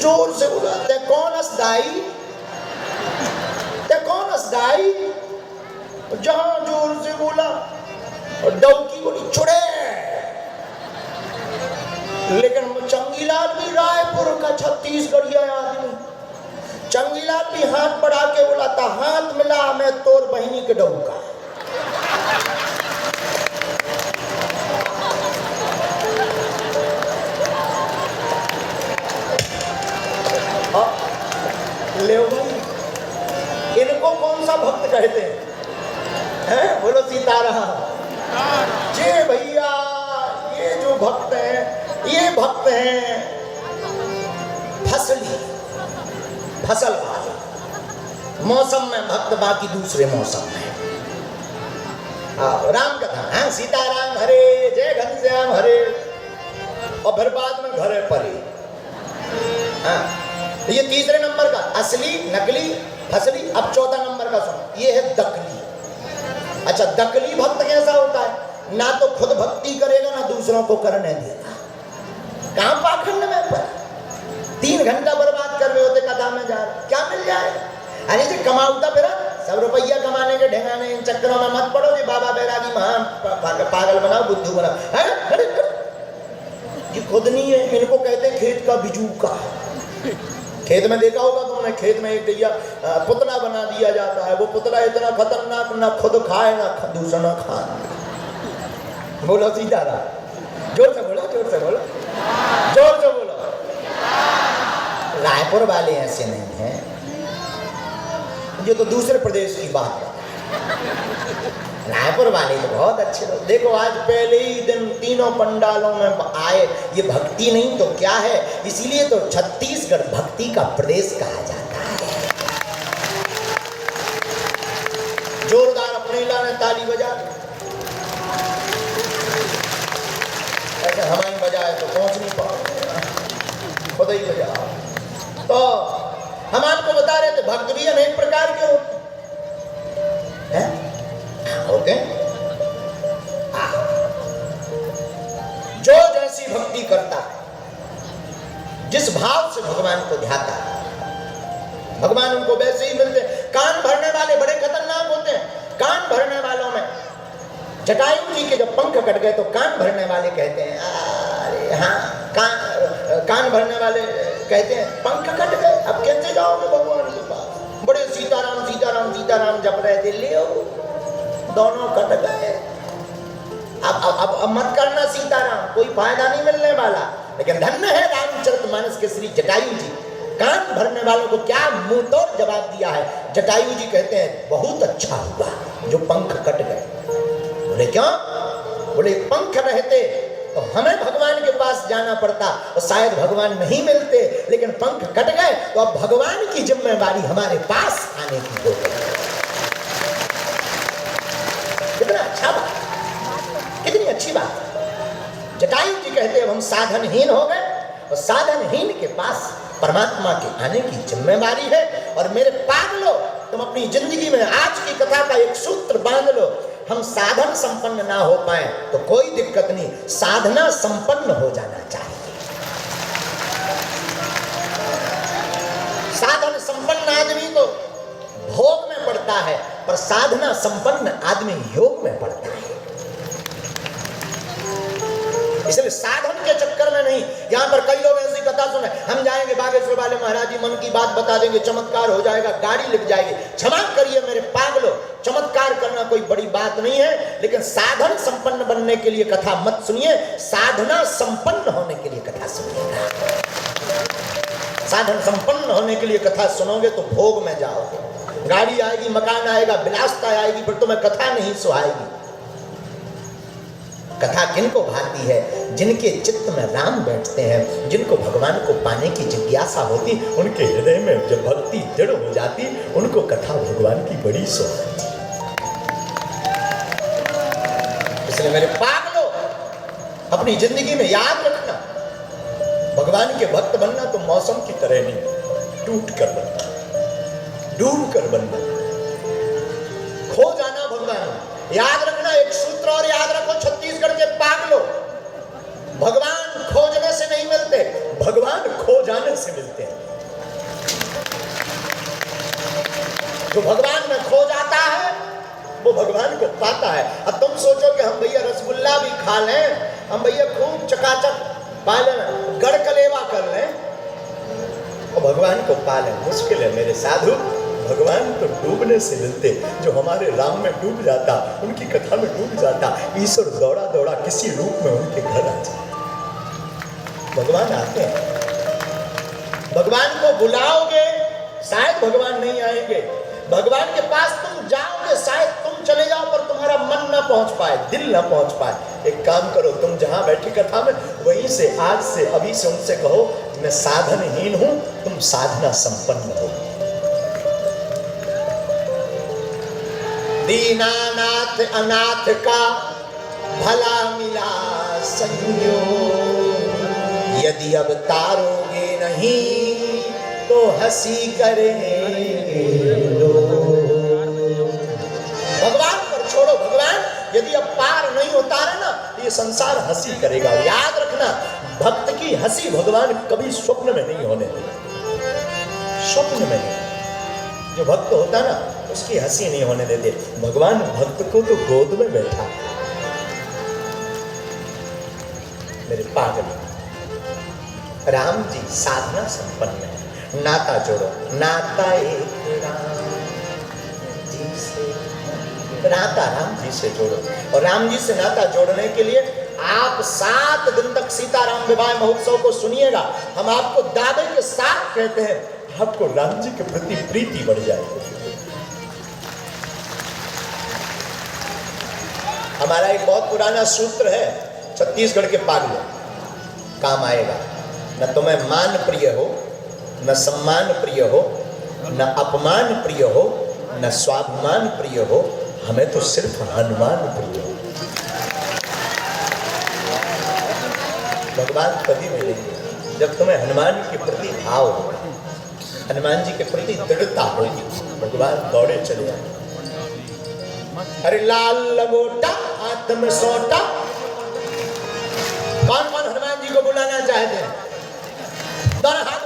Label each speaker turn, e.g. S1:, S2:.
S1: जोर से बोला, ते कौन असदाई, ते कौन असदाई। जहां जोर से बोला और डौकी बोली छुड़े। लेकिन चंगीलाल भी रायपुर का छत्तीसगढ़िया आदमी, चंगीलाल भी हाथ बढ़ा के बोला था, हाथ मिला मैं तोर बहनी के डौका। ले भाई, इनको कौन सा भक्त कहते हैं? बोलो सीताराम। जे भैया ये जो भक्त हैं, ये भक्त हैं फसली, फसल वाले। मौसम में भक्त, बाकी दूसरे मौसम में। राम कथा, सीताराम हरे, जय घनश्याम हरे, और फिर बाद में घरे परे। ये तीसरे नंबर का असली, नकली, फसली। अब चौथा नंबर का सुनो, ये है दकली। अच्छा, दकली भक्त कैसा होता है? ना तो खुद भक्ति करेगा ना दूसरों को करने देगा। कहां पाखंड में पर 3 घंटा बर्बाद कर रहे होते कथा में जा रहे, क्या मिल जाएगा? अरे जी कमाऊता फिर सब रुपया कमाने के ढेंगाने, इन चक्करों में मत पड़ो जी। बाबा बैरागी महान पागल बनाओ, बुद्धू बनाओ। ये खुद नहीं है, इनको कहते हैं खेत का बिजूका। खेत में देखा होगा तुमने, खेत में एक गैया पुतला बना दिया जाता है। वो पुतला इतना खतरनाक, ना खुद खाए ना दूसरा खाए। बोलो सीताराम, जोर से बोलो, जोर से बोलो, जोर से बोलो। रायपुर वाले ऐसे नहीं हैं, ये तो दूसरे प्रदेश की बात है। रायपुर वाले तो बहुत अच्छे लोग। देखो आज पहले ही दिन तीनों पंडालों में आए, ये भक्ति नहीं तो क्या है? इसीलिए तो छत्तीसगढ़ भक्ति का प्रदेश कहा जाता है। जोरदार अपने ने ताली बजा, ऐसे हमारी बजाए तो पहुंच नहीं पाओ, खुद ही बजा। तो हम आपको बता रहे थे भक्त भी अनेक प्रकार के होते हैं। होते जो जैसी भक्ति करता है, जिस भाव से भगवान को ध्याता है, भगवान उनको वैसे ही मिलते। कान भरने वाले बड़े खतरनाक होते हैं। कान भरने वालों में जटायु जी के जब पंख कट गए तो कान भरने वाले कहते हैं, अरे हाँ, कान भरने वाले कहते हैं पंख कट गए, अब कैसे जाओगे भगवान के पास? बड़े सीताराम सीताराम सीताराम जप रहे थे, ले दोनों कट गए। अब मत करना सीताराम, कोई फायदा नहीं मिलने वाला। लेकिन धन्य है रामचरितमानस के श्री जटायु जी, कान भरने वालों को क्या मुंह तोड़ जवाब दिया है। जटायु जी कहते हैं बहुत अच्छा हुआ जो पंख कट गए। बोले क्यों? बोले पंख रहते तो हमें भगवान के पास जाना पड़ता और शायद भगवान नहीं मिलते, लेकिन पंख कट गए तो अब भगवान की जिम्मेवारी हमारे पास आने की हो गई। कितना अच्छा बात, कितनी अच्छी बात। जटायु जी कहते अब हम साधनहीन हो गए और साधनहीन के पास परमात्मा के आने की जिम्मेवारी है। और मेरे पागलो, तुम अपनी जिंदगी में आज की कथा का एक सूत्र बांध लो, हम साधन संपन्न ना हो पाए तो कोई दिक्कत नहीं, साधना संपन्न हो जाना चाहिए। साधन संपन्न आदमी तो भोग में पड़ता है, पर साधना संपन्न आदमी योग में पड़ता है। इसलिए साधन के चक्कर में नहीं। यहाँ पर कई लोग ऐसी कथा सुने, हम जाएंगे बागेश्वर वाले महाराज जी, मन की बात बता देंगे, चमत्कार हो जाएगा, गाड़ी लिख जाएगी। क्षमा करिए मेरे पागलो, चमत्कार करना कोई बड़ी बात नहीं है, लेकिन साधन संपन्न बनने के लिए कथा मत सुनिए, साधना संपन्न होने के लिए कथा सुनिएगा। साधन संपन्न होने के लिए कथा सुनोगे तो भोग में जाओगे, गाड़ी आएगी, मकान आएगा, विलासता आएगी, फिर तुम्हें कथा नहीं सुहाएगी। कथा किनको भाती है? जिनके चित्त में राम बैठते हैं, जिनको भगवान को पाने की जिज्ञासा होती, उनके हृदय में जब भक्ति दृढ़ हो जाती, उनको कथा भगवान की बड़ी सुहाती। इसलिए मेरे पागलो, अपनी जिंदगी में याद रखना, भगवान के भक्त बनना तो मौसम की तरह नहीं, टूट कर बनना, डूब कर बनना, खो जाना भगवान। याद रखना एक सूत्र और याद रखो, छत्तीसगढ़ के पागलो, भगवान खोजने से नहीं मिलते, भगवान खोज जाने से मिलते हैं। जो भगवान में खो जाता है वो भगवान को पाता है। अब तुम सोचो कि हम भैया रसगुल्ला भी खा लें, हम भैया खूब चकाचक पालन गड़कलेवा कर लें और भगवान को पालें, मुश्किल है मेरे साधु। भगवान तो डूबने से मिलते। जो हमारे राम में डूब जाता, उनकी कथा में डूब जाता, ईश्वर दौड़ा दौड़ा किसी रूप में उनके घर आ जाता। भगवान आते हैं। भगवान को बुलाओगे शायद भगवान नहीं आएंगे। भगवान के पास तुम जाओगे, शायद तुम चले जाओ पर तुम्हारा मन ना पहुंच पाए, दिल ना पहुंच पाए। एक काम करो, तुम जहां बैठी कथा में वहीं से आज से अभी से उनसे कहो, मैं साधनहीन हूं, तुम साधना संपन्न हो। दीनानाथ अनाथ का भला मिला संयोग, यदि अब तारोगे नहीं तो हंसी करेंगे लोग। भगवान पर छोड़ो, भगवान यदि अब पार नहीं उतारे ना तो ये संसार हंसी करेगा। याद रखना, भक्त की हंसी भगवान कभी स्वप्न में नहीं होने देते। स्वप्न में नहीं। जो भक्त होता ना उसकी हंसी नहीं होने देते। भगवान भक्त को तो गोद में बैठा। मेरे पागल राम जी साधना संपन्न है। नाता जोड़ो, नाता एक राम जी से, नाता राम जी से जोड़ो। और राम जी से नाता जोड़ने के लिए आप 7 दिन तक सीताराम विवाह महोत्सव को सुनिएगा। हम आपको दावे के साथ कहते हैं, आपको राम जी के प्रति प्रीति बढ़ जाएगी। हमारा एक बहुत पुराना सूत्र है, छत्तीसगढ़ के पागलों, काम आएगा। न तुम्हें मान प्रिय हो, न सम्मान प्रिय हो, न अपमान प्रिय हो, न स्वाभिमान प्रिय हो, हमें तो सिर्फ हनुमान प्रिय हो। भगवान तभी मिलेंगे जब तुम्हें हनुमान के प्रति भाव हो, हनुमान जी के प्रति दृढ़ता होगी, भगवान दौड़े चले आए। अरे लाल लंगोटा हाथ में सोटा, कौन कौन हनुमान जी को बुलाना चाहते हैं? दोनों हाथ